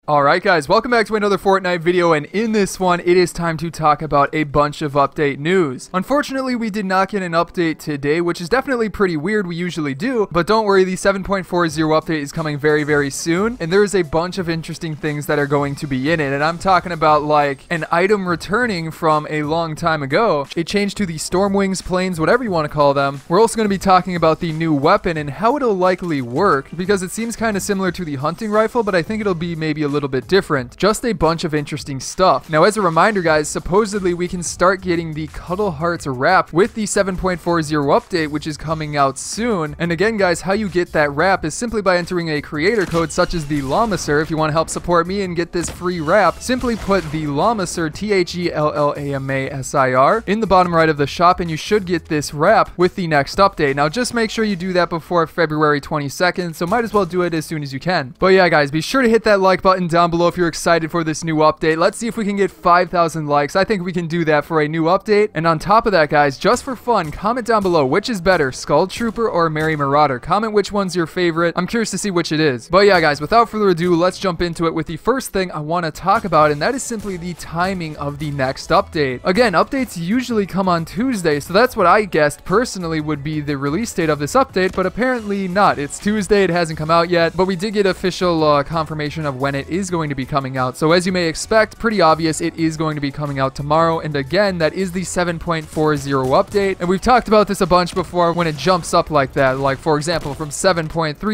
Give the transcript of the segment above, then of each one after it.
Alright guys, welcome back to another Fortnite video, and in this one, it is time to talk about a bunch of update news. Unfortunately, we did not get an update today, which is definitely pretty weird. We usually do, but don't worry, the 7.40 update is coming very soon, and there's a bunch of interesting things that are going to be in it, and I'm talking about like an item returning from a long time ago, a change to the Stormwings, planes, whatever you want to call them. We're also going to be talking about the new weapon and how it'll likely work, because it seems kind of similar to the hunting rifle, but I think it'll be maybe a little bit different. Just a bunch of interesting stuff. Now, as a reminder, guys, supposedly we can start getting the Cuddle Hearts wrap with the 7.40 update, which is coming out soon. And again, guys, how you get that wrap is simply by entering a creator code such as TheLlamaSir. If you want to help support me and get this free wrap, simply put TheLlamaSir, TheLlamaSir, in the bottom right of the shop, and you should get this wrap with the next update. Now, just make sure you do that before February 22nd, so might as well do it as soon as you can. But yeah, guys, be sure to hit that like button down below if you're excited for this new update. Let's see if we can get 5,000 likes. I think we can do that for a new update. And on top of that, guys, just for fun, comment down below which is better, Skull Trooper or Merry Marauder. Comment which one's your favorite. I'm curious to see which it is. But yeah, guys, without further ado, let's jump into it with the first thing I want to talk about, and that is simply the timing of the next update. Again, updates usually come on Tuesday, so that's what I guessed personally would be the release date of this update, but apparently not. It's Tuesday, it hasn't come out yet, but we did get official confirmation of when it is going to be coming out. So as you may expect, pretty obvious, it is going to be coming out tomorrow. And again, that is the 7.40 update. And we've talked about this a bunch before when it jumps up like that. Like, for example, from 7.30 to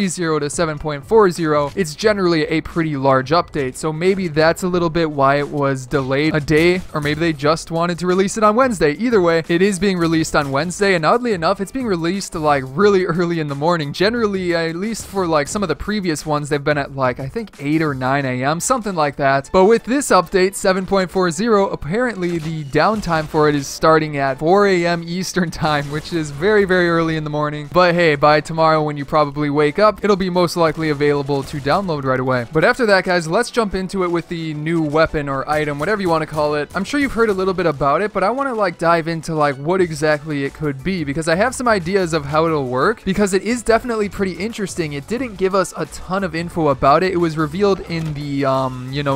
7.40, it's generally a pretty large update. So maybe that's a little bit why it was delayed a day, or maybe they just wanted to release it on Wednesday. Either way, it is being released on Wednesday. And oddly enough, it's being released like really early in the morning. Generally, at least for like some of the previous ones, they've been at like, I think 8 or 9 a.m., something like that. But with this update, 7.40, apparently the downtime for it is starting at 4 a.m. Eastern time, which is very early in the morning. But hey, by tomorrow when you probably wake up, it'll be most likely available to download right away. But after that, guys, let's jump into it with the new weapon or item, whatever you want to call it. I'm sure you've heard a little bit about it, but I want to like dive into like what exactly it could be, because I have some ideas of how it'll work, because it is definitely pretty interesting. It didn't give us a ton of info about it. It was revealed in the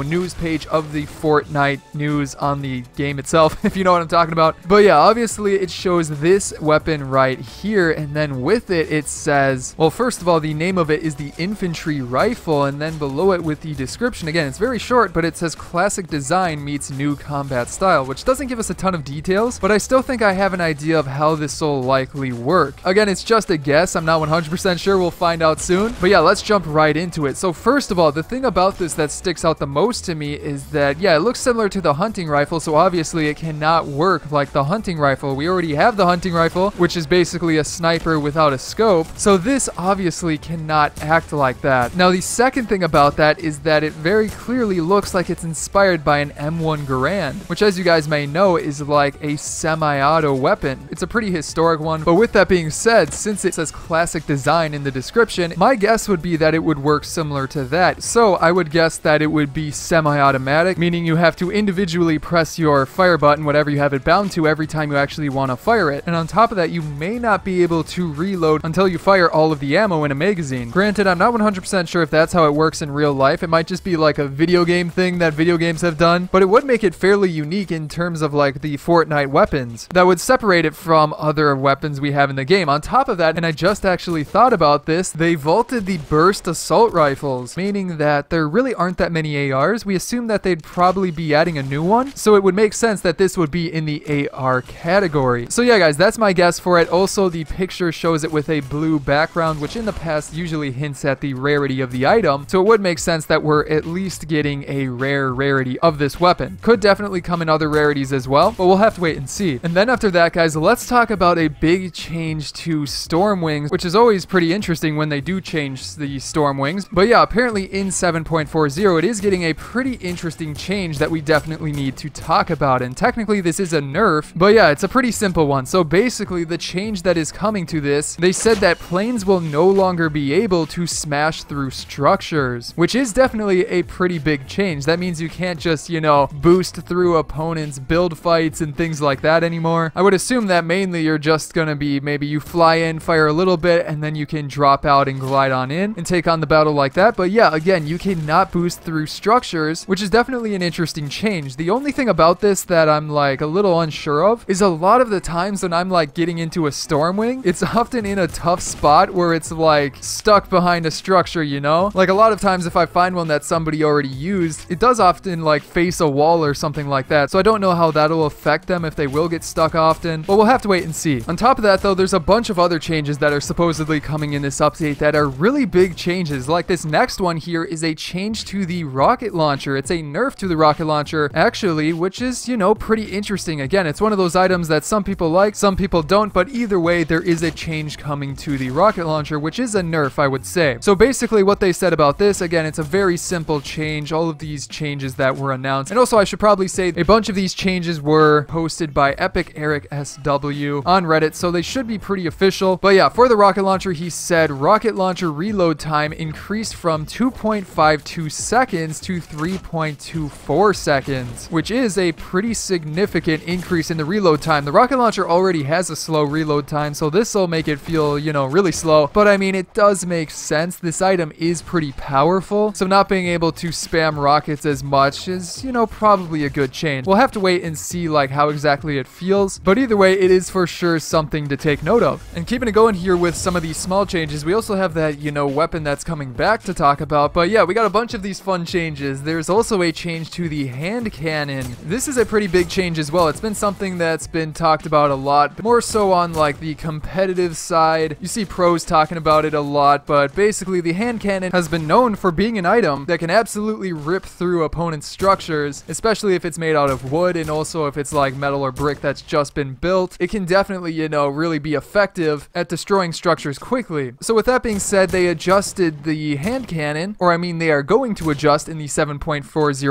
news page of the Fortnite news on the game itself, if you know what I'm talking about. But yeah, obviously it shows this weapon right here, and then with it, it says, well, first of all, the name of it is the Infantry Rifle, and then below it with the description, again, it's very short, but it says classic design meets new combat style, which doesn't give us a ton of details, but I still think I have an idea of how this will likely work. Again, it's just a guess. I'm not 100% sure. We'll find out soon. But yeah, let's jump right into it. So first of all, the thing about this that sticks out the most to me is that, yeah, it looks similar to the hunting rifle, so obviously it cannot work like the hunting rifle. We already have the hunting rifle, which is basically a sniper without a scope, so this obviously cannot act like that. Now, the second thing about that is that it very clearly looks like it's inspired by an M1 Garand, which, as you guys may know, is like a semi-auto weapon. It's a pretty historic one, but with that being said, since it says classic design in the description, my guess would be that it would work similar to that. So I would guess that it would be semi-automatic, meaning you have to individually press your fire button, whatever you have it bound to, every time you actually want to fire it. And on top of that, you may not be able to reload until you fire all of the ammo in a magazine. Granted, I'm not 100% sure if that's how it works in real life. It might just be like a video game thing that video games have done, but it would make it fairly unique in terms of like the Fortnite weapons. That would separate it from other weapons we have in the game. On top of that, and I just actually thought about this, they vaulted the burst assault rifles, meaning that there really aren't that many ARs. We assume that they'd probably be adding a new one, so it would make sense that this would be in the AR category. So yeah, guys, that's my guess for it. Also, the picture shows it with a blue background, which in the past usually hints at the rarity of the item, so it would make sense that we're at least getting a rarity of this weapon. Could definitely come in other rarities as well, but we'll have to wait and see. And then after that, guys, let's talk about a big change to Stormwings, which is always pretty interesting when they do change the Stormwings. But yeah, apparently in 7.40, it is getting a pretty interesting change that we definitely need to talk about. And technically this is a nerf, but yeah, it's a pretty simple one. So basically the change that is coming to this, they said that planes will no longer be able to smash through structures, which is definitely a pretty big change. That means you can't just, you know, boost through opponents, build fights and things like that anymore. I would assume that mainly you're just gonna be, maybe you fly in, fire a little bit, and then you can drop out and glide on in and take on the battle like that. But yeah, again, you cannot cannot boost through structures, which is definitely an interesting change. The only thing about this that I'm like a little unsure of is a lot of the times when I'm like getting into a Stormwing, it's often in a tough spot where it's like stuck behind a structure, you know? Like a lot of times if I find one that somebody already used, it does often like face a wall or something like that. So I don't know how that'll affect them if they will get stuck often, but we'll have to wait and see. On top of that though, there's a bunch of other changes that are supposedly coming in this update that are really big changes. Like this next one here is a change to the rocket launcher. It's a nerf to the rocket launcher actually, which is, you know, pretty interesting. Again, it's one of those items that some people like, some people don't, but either way, there is a change coming to the rocket launcher, which is a nerf, I would say. So basically what they said about this, again, it's a very simple change, all of these changes that were announced. And also I should probably say a bunch of these changes were posted by Epic Eric SW on Reddit, so they should be pretty official. But yeah, for the rocket launcher, he said rocket launcher reload time increased from 2.52 seconds to 3.24 seconds, which is a pretty significant increase in the reload time. The rocket launcher already has a slow reload time, so this will make it feel, you know, really slow. But I mean, it does make sense. This item is pretty powerful, so not being able to spam rockets as much is, you know, probably a good change. We'll have to wait and see like how exactly it feels, but either way, it is for sure something to take note of. And keeping it going here with some of these small changes, we also have that, you know, weapon that's coming back to talk about. But yeah, we got a bunch of these fun changes. There's also a change to the hand cannon. This is a pretty big change as well. It's been something that's been talked about a lot, more so on like the competitive side. You see pros talking about it a lot, but basically the hand cannon has been known for being an item that can absolutely rip through opponents' structures, especially if it's made out of wood, and also if it's like metal or brick that's just been built. It can definitely, you know, really be effective at destroying structures quickly. So with that being said, they adjusted the hand cannon, or I mean they are going to adjust in the 7.40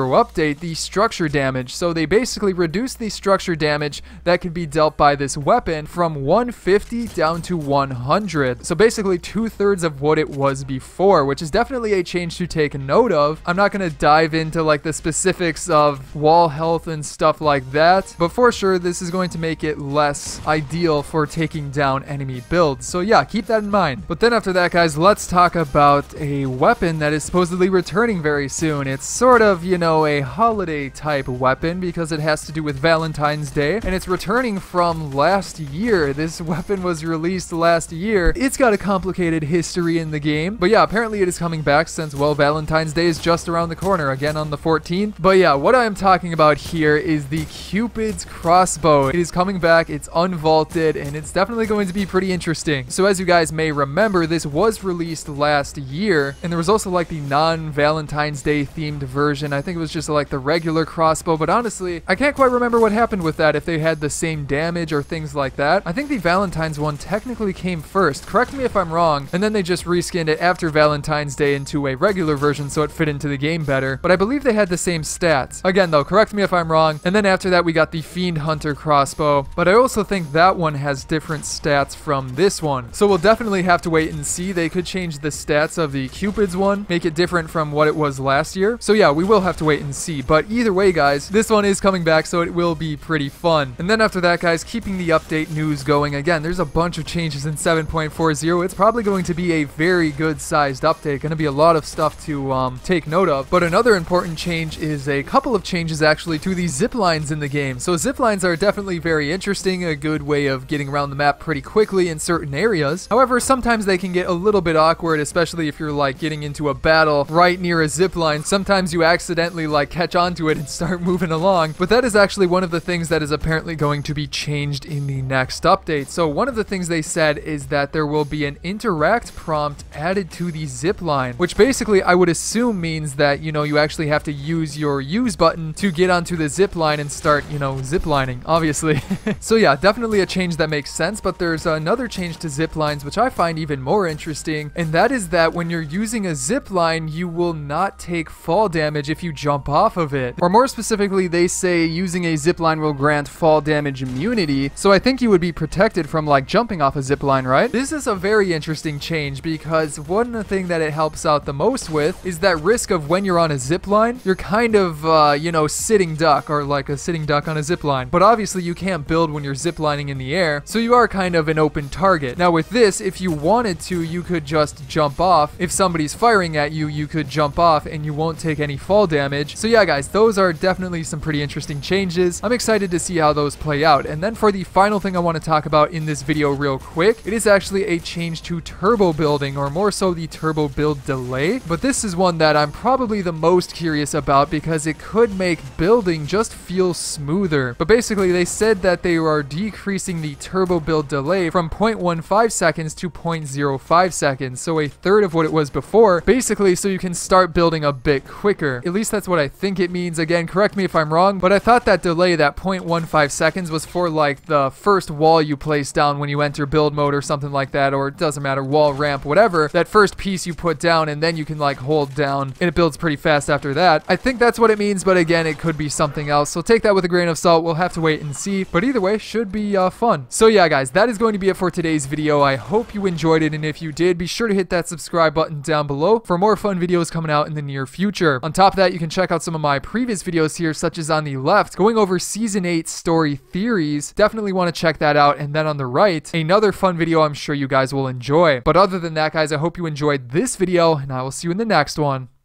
update the structure damage. So they basically reduced the structure damage that could be dealt by this weapon from 150 down to 100. So basically 2/3 of what it was before, which is definitely a change to take note of. I'm not going to dive into like the specifics of wall health and stuff like that, but for sure this is going to make it less ideal for taking down enemy builds. So yeah, keep that in mind. But then after that, guys, let's talk about a weapon that is supposedly returning very soon. It's sort of, you know, a holiday type weapon because it has to do with Valentine's Day, and it's returning from last year. This weapon was released last year. It's got a complicated history in the game, but yeah, apparently it is coming back since, well, Valentine's Day is just around the corner, again on the 14th. But yeah, what I am talking about here is the Cupid's crossbow. It is coming back, it's unvaulted, and it's definitely going to be pretty interesting. So as you guys may remember, this was released last year, and there was also like the non-Valentine's Day themed version. I think it was just like the regular crossbow, but honestly, I can't quite remember what happened with that, if they had the same damage or things like that. I think the Valentine's one technically came first. Correct me if I'm wrong, and then they just reskinned it after Valentine's Day into a regular version so it fit into the game better, but I believe they had the same stats. Again though, correct me if I'm wrong. And then after that we got the Fiend Hunter crossbow, but I also think that one has different stats from this one. So we'll definitely have to wait and see. They could change the stats of the Cupid's one, make it different from what it was last year. So yeah, we will have to wait and see. But either way, guys, this one is coming back, so it will be pretty fun. And then after that, guys, keeping the update news going, again, there's a bunch of changes in 7.40. It's probably going to be a very good sized update, going to be a lot of stuff to take note of. But another important change is a couple of changes actually to the zip lines in the game. So zip lines are definitely very interesting, a good way of getting around the map pretty quickly in certain areas. However, sometimes they can get a little bit awkward, especially if you're like getting into a battle right near a zip line. Sometimes you accidentally like catch onto it and start moving along. But that is actually one of the things that is apparently going to be changed in the next update. So one of the things they said is that there will be an interact prompt added to the zip line, which basically I would assume means that, you know, you actually have to use your use button to get onto the zip line and start, you know, zip lining, obviously. So yeah, definitely a change that makes sense. But there's another change to zip lines which I find even more interesting, and that is that when you're using a zip line, you will not take fall damage if you jump off of it. Or more specifically, they say using a zip line will grant fall damage immunity, so I think you would be protected from like jumping off a zip line, right? This is a very interesting change because one thing that it helps out the most with is that risk of when you're on a zip line, you're kind of, you know, sitting duck, or like a sitting duck on a zip line. But obviously you can't build when you're zip lining in the air, so you are kind of an open target. Now with this, if you wanted to, you could just jump off. If somebody's firing at you, you could jump jump off and you won't take any fall damage. So yeah, guys, those are definitely some pretty interesting changes. I'm excited to see how those play out. And then for the final thing I want to talk about in this video real quick, it is actually a change to turbo building, or more so the turbo build delay. But this is one that I'm probably the most curious about because it could make building just feel smoother. But basically they said that they are decreasing the turbo build delay from 0.15 seconds to 0.05 seconds, so a third of what it was before, basically so you can start building a bit quicker. At least that's what I think it means. Again, correct me if I'm wrong, but I thought that delay, that 0.15 seconds, was for like the first wall you place down when you enter build mode or something like that, or it doesn't matter, wall, ramp, whatever, that first piece you put down and then you can like hold down and it builds pretty fast after that. I think that's what it means, but again, it could be something else, so take that with a grain of salt. We'll have to wait and see, but either way, should be fun. So yeah, guys, that is going to be it for today's video. I hope you enjoyed it, and if you did, be sure to hit that subscribe button down below for more fun videos coming out in the near future. On top of that, you can check out some of my previous videos here, such as on the left, going over Season 8 story theories. Definitely want to check that out. And then on the right, another fun video I'm sure you guys will enjoy. But other than that, guys, I hope you enjoyed this video, and I will see you in the next one.